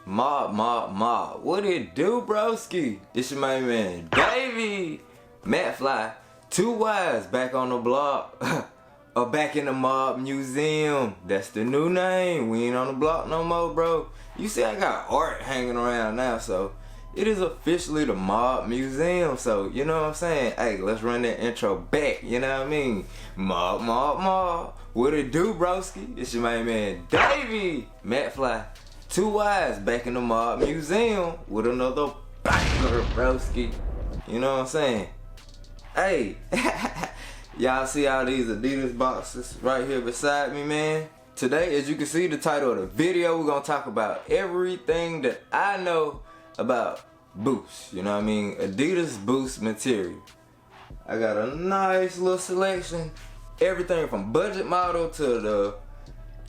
Mob. What it do, broski? It's your main man, DaveyMcFlyy. 2 Ys back on the block. Or back in the mob museum. That's the new name. We ain't on the block no more, bro. You see, I got art hanging around now, so it is officially the mob museum. So, you know what I'm saying? Hey, let's run that intro back. You know what I mean? Mob. What it do, broski? It's your main man, DaveyMcFlyy. 2 Ys back in the mob museum with another banger, broski. You know what I'm saying? Hey, y'all see all these Adidas boxes right here beside me, man? Today, as you can see, the title of the video, we're gonna talk about everything that I know about Boost. You know what I mean? Adidas Boost material. I got a nice little selection. Everything from budget model to the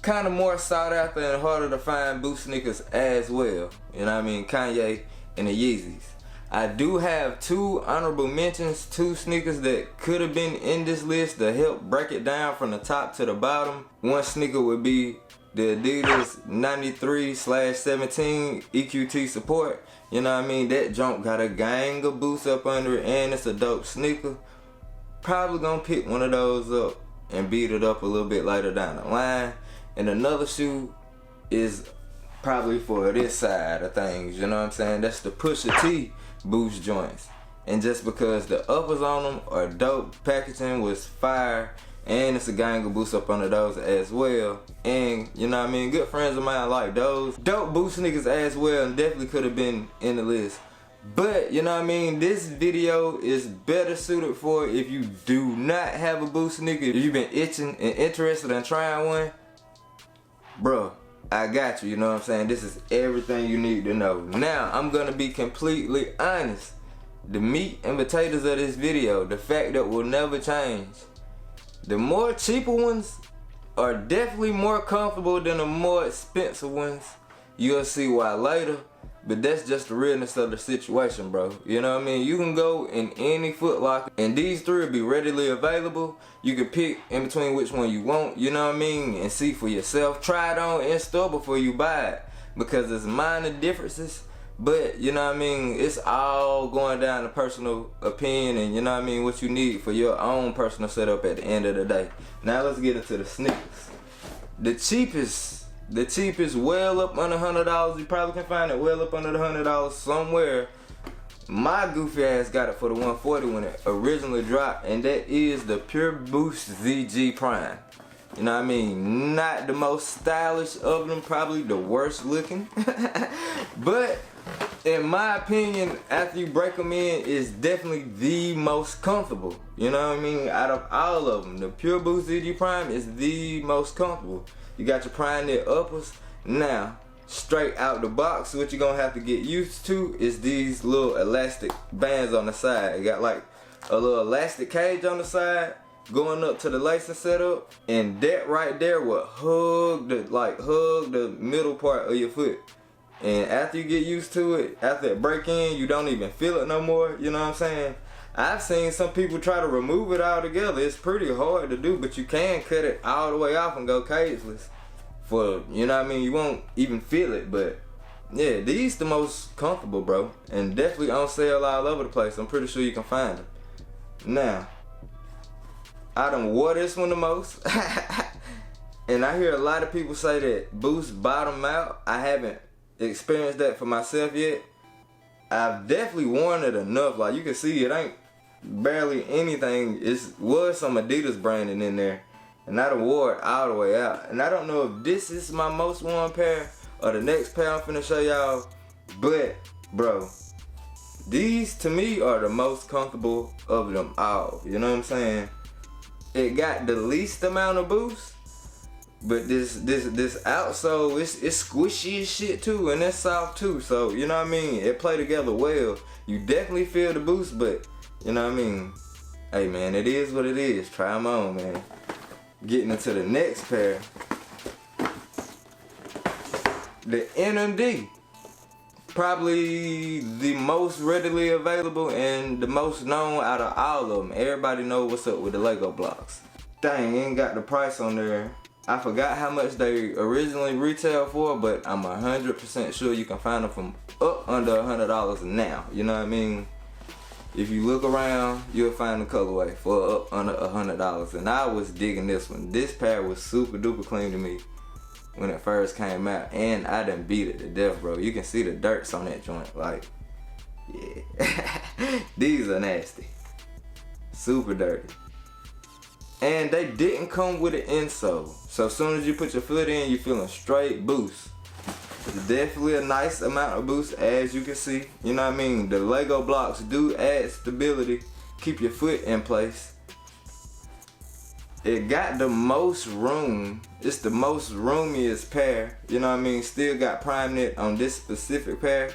kind of more sought after and harder to find Boost sneakers as well. You know what I mean? Kanye and the Yeezys. I do have 2 honorable mentions, 2 sneakers that could have been in this list to help break it down from the top to the bottom. One sneaker would be the Adidas 93/17 EQT support. You know what I mean? That junk got a gang of boosts up under it, and it's a dope sneaker. Probably gonna pick one of those up and beat it up a little bit later down the line. And another shoe is probably for this side of things, you know what I'm saying? That's the Pusha T Boost joints. And just because the uppers on them are dope, packaging was fire, and it's a gang of boosts up under those as well. And you know what I mean, good friends of mine like those. Dope Boost sneakers as well, and definitely could have been in the list. But you know what I mean, this video is better suited for if you do not have a Boost sneaker. If you've been itching and interested in trying one, bro, I got you, you know what I'm saying? This is everything you need to know. Now, I'm gonna be completely honest. The meat and potatoes of this video, the fact that will never change. The more cheaper ones are definitely more comfortable than the more expensive ones. You'll see why later, but that's just the realness of the situation, bro. You know what I mean? You can go in any Foot Locker, and these 3 will be readily available. You can pick in between which one you want, you know what I mean, and see for yourself. Try it on in store before you buy it, because there's minor differences, but you know what I mean, it's all going down to personal opinion and you know what I mean, what you need for your own personal setup at the end of the day. Now let's get into the sneakers. The cheapest, well up under $100. You probably can find it well up under the $100 somewhere. My goofy ass got it for the $140 when it originally dropped, and that is the Pureboost ZG Prime. You know what I mean? Not the most stylish of them, probably the worst looking. But in my opinion, after you break them in, it's definitely the most comfortable. You know what I mean? Out of all of them, the Pureboost ZG Prime is the most comfortable. You got your prime knit uppers. Now, straight out the box, what you're gonna have to get used to is these little elastic bands on the side. You got like a little elastic cage on the side going up to the lacing setup, and that right there will hug the middle part of your foot. And after you get used to it, after that break in, you don't even feel it no more. You know what I'm saying? I've seen some people try to remove it altogether. It's pretty hard to do, but you can cut it all the way off and go cageless. For, you know what I mean, you won't even feel it. But yeah, these the most comfortable, bro, and definitely on sale all over the place. I'm pretty sure you can find them. Now, I done wore this one the most. And I hear a lot of people say that Boost bottom out. I haven't experienced that for myself yet. I've definitely worn it enough. Like you can see, it ain't barely anything. It was some Adidas branding in there, and I done wore it all the way out. And I don't know if this is my most worn pair or the next pair I'm finna show y'all, but bro, these to me are the most comfortable of them all. You know what I'm saying? It got the least amount of boost, but this outsole, it's squishy as shit too, and it's soft too. So you know what I mean, it play together well. You definitely feel the boost, but you know what I mean, hey man, it is what it is. Try them on, man. Getting into the next pair, the NMD. Probably the most readily available and the most known out of all of them. Everybody know what's up with the Lego blocks. Dang, ain't got the price on there. I forgot how much they originally retail for, but I'm 100% sure you can find them from up under $100 now. You know what I mean? If you look around, you'll find the colorway for up under $100. And I was digging this one. This pair was super duper clean to me when it first came out, and I done beat it to death, bro. You can see the dirts on that joint, like, yeah. These are nasty, super dirty. And they didn't come with an insole, so as soon as you put your foot in, you're feeling straight boost. It's definitely a nice amount of boost, as you can see. You know what I mean? The Lego blocks do add stability, keep your foot in place. It got the most room. It's the most roomiest pair. You know what I mean? Still got prime knit on this specific pair.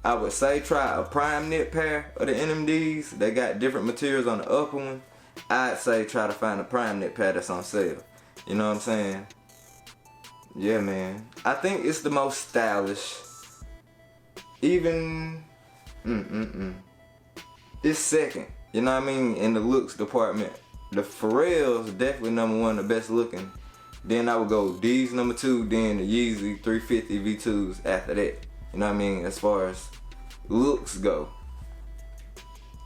I would say try a prime knit pair of the NMDs. They got different materials on the upper one. I'd say try to find a prime knit pair that's on sale. You know what I'm saying? Yeah, man. I think it's the most stylish. Even, it's second. You know what I mean? In the looks department. The Pharrell's definitely number one, the best looking. Then I would go D's number 2, then the Yeezy 350 V2s after that. You know what I mean? As far as looks go.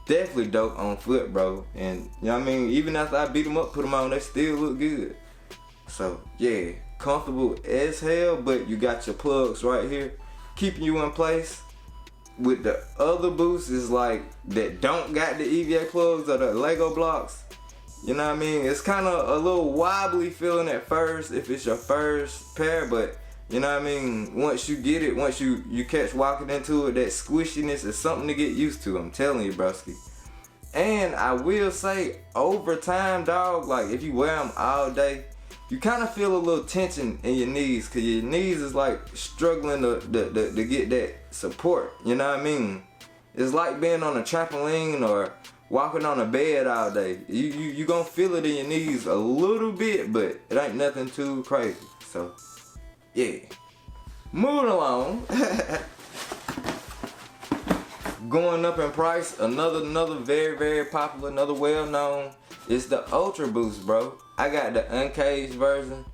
Definitely dope on foot, bro. And you know what I mean? Even after I beat them up, put them on, they still look good. So yeah, comfortable as hell, but you got your plugs right here, keeping you in place. With the other boosts is like that don't got the EVA plugs or the Lego blocks. You know what I mean? It's kind of a little wobbly feeling at first if it's your first pair, but you know what I mean? Once you get it, once you catch walking into it, that squishiness is something to get used to. I'm telling you, broski. And I will say, over time, dog, like if you wear them all day, you kind of feel a little tension in your knees, cause your knees is like struggling to get that support. You know what I mean? It's like being on a trampoline or walking on a bed all day. You gonna feel it in your knees a little bit, but it ain't nothing too crazy. So yeah, moving along. Going up in price, another very popular, another well known, is the UltraBOOST, bro. I got the Uncaged version.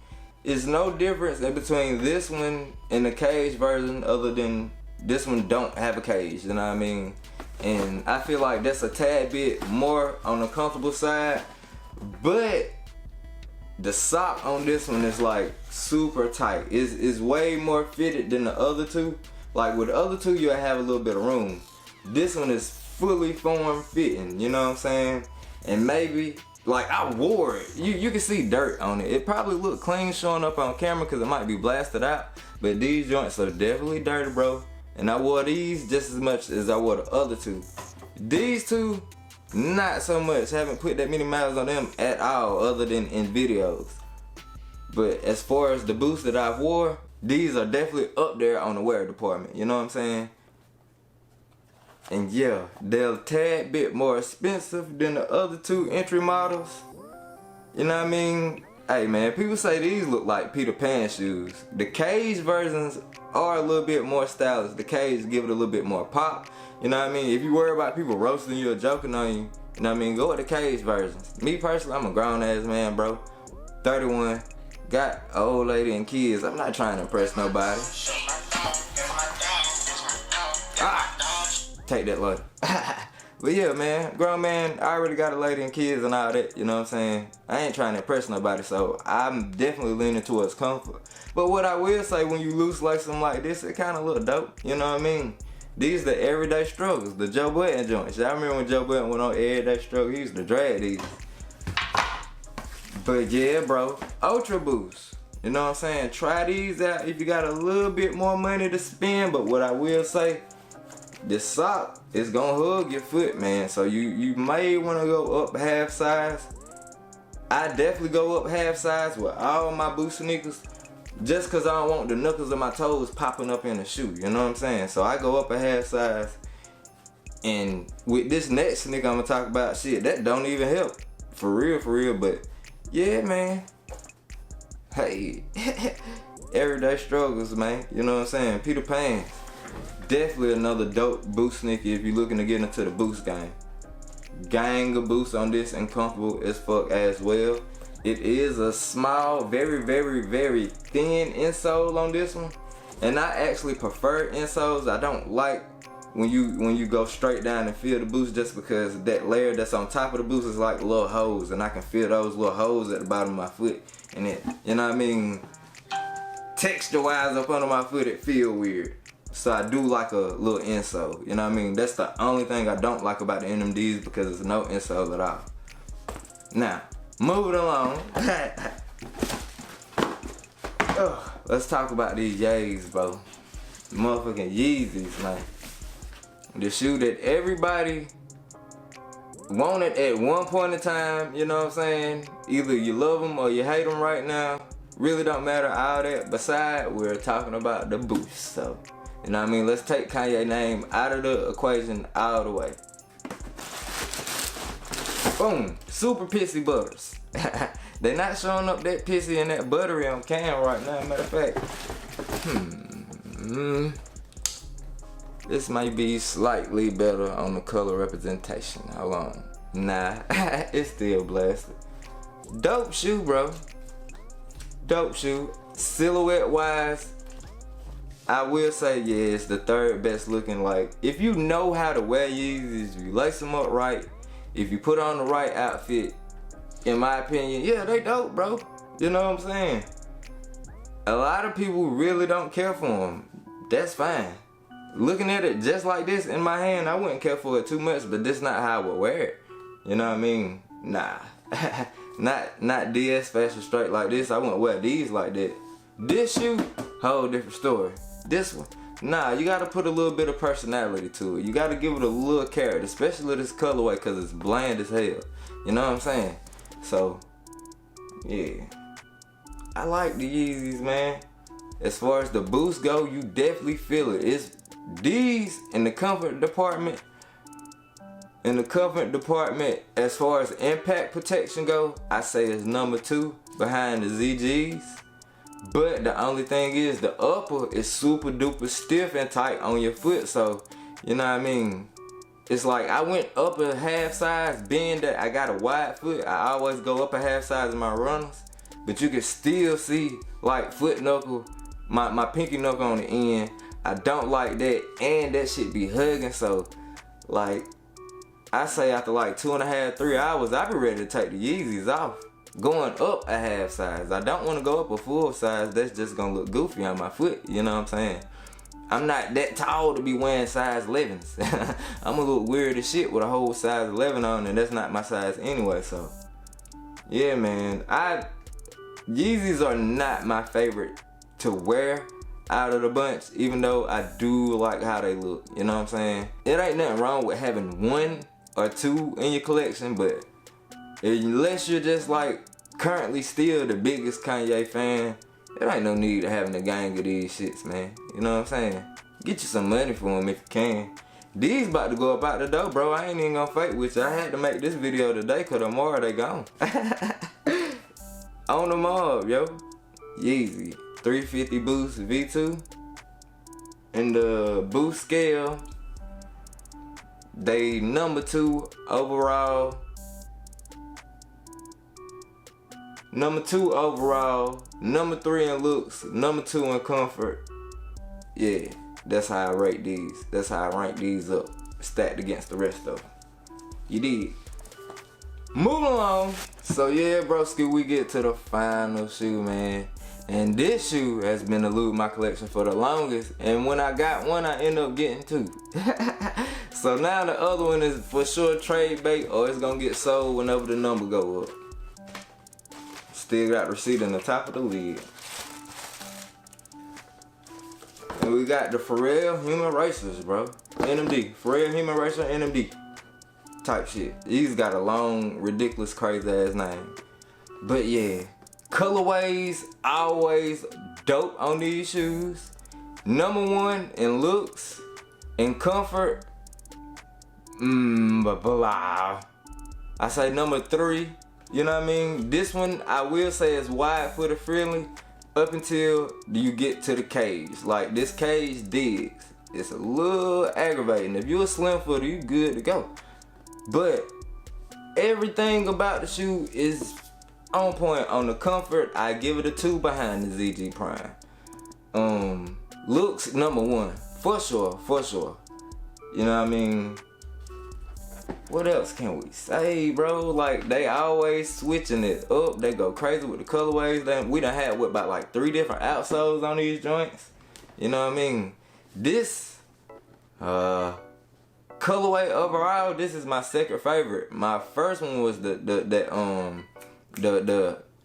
It's no difference in between this one and the cage version, other than this one don't have a cage, you know what I mean? And I feel like that's a tad bit more on the comfortable side, but the sock on this one is like super tight. It's way more fitted than the other two. Like with the other two, you'll have a little bit of room. This one is fully form fitting, you know what I'm saying? And maybe, like I wore it, you can see dirt on it. It probably look clean showing up on camera because it might be blasted out, but these joints are definitely dirty, bro. And I wore these just as much as I wore the other two. These two, not so much. Haven't put that many miles on them at all, other than in videos. But as far as the boots that I've wore, these are definitely up there on the wear department. You know what I'm saying? And yeah, they're a tad bit more expensive than the other two entry models. You know what I mean? Hey man, people say these look like Peter Pan shoes. The cage versions are a little bit more stylish. The cage give it a little bit more pop. You know what I mean? If you worry about people roasting you or joking on you, you know what I mean? Go with the cage versions. Me personally, I'm a grown ass man, bro. 31, got an old lady and kids. I'm not trying to impress nobody. Take that load. But yeah, man, grown man, I already got a lady and kids and all that, you know what I'm saying? I ain't trying to impress nobody, so I'm definitely leaning towards comfort. But what I will say, when you loose like something like this, it kind of look dope, you know what I mean? These the everyday struggles, the Joe Budden joints. Y'all remember when Joe Budden went on everyday struggle? He used to drag these. But yeah, bro, UltraBOOST. You know what I'm saying? Try these out if you got a little bit more money to spend, but what I will say, this sock is gonna hug your foot, man. So you may wanna go up half size. I definitely go up half size with all my Boost sneakers, just cause I don't want the knuckles of my toes popping up in the shoe, you know what I'm saying? So I go up a half size. And with this next sneaker I'm gonna talk about, shit, that don't even help. For real, but yeah, man. Hey, everyday struggles, man. You know what I'm saying? Peter Pan. Definitely another dope Boost sneaker if you're looking to get into the Boost game. Gang of boosts on this and comfortable as fuck as well. It is a small, very, very, very thin insole on this one. And I actually prefer insoles. I don't like when you go straight down and feel the boost, just because that layer that's on top of the boost is like little holes, and I can feel those little holes at the bottom of my foot. And it, you know what I mean? Texture wise up under my foot, it feel weird. So I do like a little insole, you know what I mean? That's the only thing I don't like about the NMDs, because there's no insole at all. Now, moving along. Let's talk about these Yeezys, bro. Motherfucking Yeezys, man. The shoe that everybody wanted at one point in time, you know what I'm saying? Either you love them or you hate them right now. Really don't matter, all that beside, we're talking about the Boost. So, you know what I mean? Let's take Kanye's name out of the equation all the way. Boom, super pissy butters. They not showing up that pissy and that buttery on cam right now, matter of fact. This might be slightly better on the color representation. Hold on. Nah, it's still blasted. Dope shoe, bro. Dope shoe. Silhouette wise, I will say, yeah, it's the third best looking. Like, if you know how to wear Yeezys, if you lace them up right, if you put on the right outfit, in my opinion, yeah, they dope, bro. You know what I'm saying? A lot of people really don't care for them. That's fine. Looking at it just like this in my hand, I wouldn't care for it too much, but this not how I would wear it. You know what I mean? Nah. not DS fashion straight like this. I wouldn't wear these like that. This shoe, whole different story. This one, nah, you gotta put a little bit of personality to it. You gotta give it a little character, especially this colorway, cause it's bland as hell. You know what I'm saying? So, yeah. I like the Yeezys, man. As far as the Boost go, you definitely feel it. It's these in the comfort department. In the comfort department, as far as impact protection go, I say it's number 2 behind the ZGs. But the only thing is, the upper is super duper stiff and tight on your foot. So, you know what I mean? It's like I went up a half size, being that I got a wide foot. I always go up a half size in my runners. But you can still see like foot knuckle, my pinky knuckle on the end. I don't like that, and that shit be hugging. So, like, I say after like 2.5, 3 hours, I be ready to take the Yeezys off. Going up a half size. I don't want to go up a full size. That's just gonna look goofy on my foot. You know what I'm saying? I'm not that tall to be wearing size 11s. I'm a little weird as shit with a whole size 11 on, and that's not my size anyway. So, yeah, man. Yeezys are not my favorite to wear out of the bunch, even though I do like how they look. You know what I'm saying? It ain't nothing wrong with having 1 or 2 in your collection, but unless you're just like currently still the biggest Kanye fan, there ain't no need to having a gang of these shits, man. You know what I'm saying? Get you some money for them if you can. These about to go up out the door, bro. I ain't even gonna fake with you. I had to make this video today because tomorrow they gone. On the mob, yo. Yeezy 350 Boost V2. In the Boost scale, they number 2 overall. Number 2 overall, number 3 in looks, number 2 in comfort. Yeah, that's how I rate these. That's how I rank these up, stacked against the rest of them. You did. Moving along. So yeah, broski, we get to the final shoe, man. And this shoe has been eluding my collection for the longest. And when I got one, I end up getting 2. So now the other one is for sure trade bait, or it's gonna get sold whenever the number go up. Still got receipt in the top of the lid. And we got the Pharrell Human Racers, bro. NMD. Pharrell Human Racer NMD. Type shit. These got a long, ridiculous, crazy ass name. But yeah. Colorways always dope on these shoes. Number 1 in looks, in comfort. Blah. I say number 3. You know what I mean? This one, I will say, is wide footed friendly up until you get to the cage. Like, this cage digs. It's a little aggravating. If you're a slim footer, you good to go. But everything about the shoe is on point. On the comfort, I give it a 2 behind the ZG Prime. Looks, number 1. For sure, for sure. You know what I mean? What else can we say, bro? Like, they always switching it up. They go crazy with the colorways. We done had, what, about like 3 different outsoles on these joints? You know what I mean? This, colorway overall, this is my second favorite. My first one was the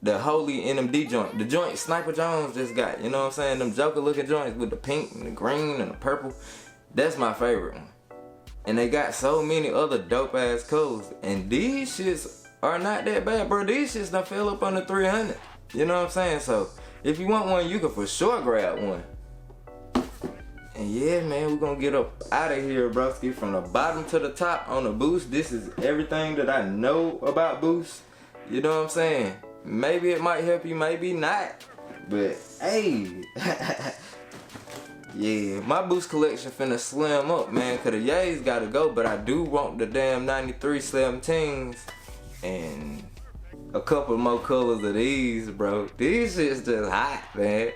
Holy NMD joint. The joint Sniper Jones just got, you know what I'm saying? Them Joker looking joints with the pink and the green and the purple. That's my favorite one. And they got so many other dope ass colors. And these shits are not that bad, bro. These shits done fell up under 300. You know what I'm saying? So if you want one, you can for sure grab one. And yeah, man, we're gonna get up out of here, broski. From the bottom to the top on the Boost. This is everything that I know about Boost. You know what I'm saying? Maybe it might help you, maybe not. But hey, yeah, my Boost collection finna slim up, man, cause the Yeezys gotta go, but I do want the damn 93 17s and a couple more colors of these, bro. These shit's just hot, man.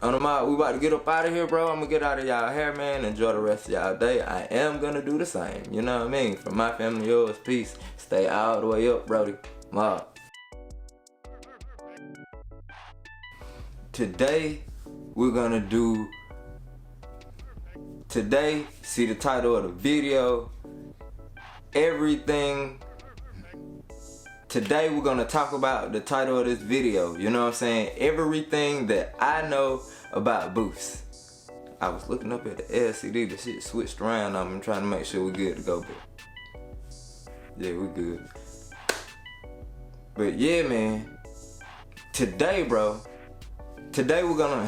On the mod, we about to get up out of here, bro. I'm gonna get out of y'all hair, man. Enjoy the rest of y'all day. I am gonna do the same, you know what I mean? From my family, yours, peace. Stay all the way up, brody. Mob. Today, we're gonna do, see the title of the video, everything. Today we're gonna talk about the title of this video, you know what I'm saying? Everything that I know about Boost. I was looking up at the LCD, the shit switched around. I'm trying to make sure we're good to go, but yeah, we're good. But yeah, man, today, bro, today we're gonna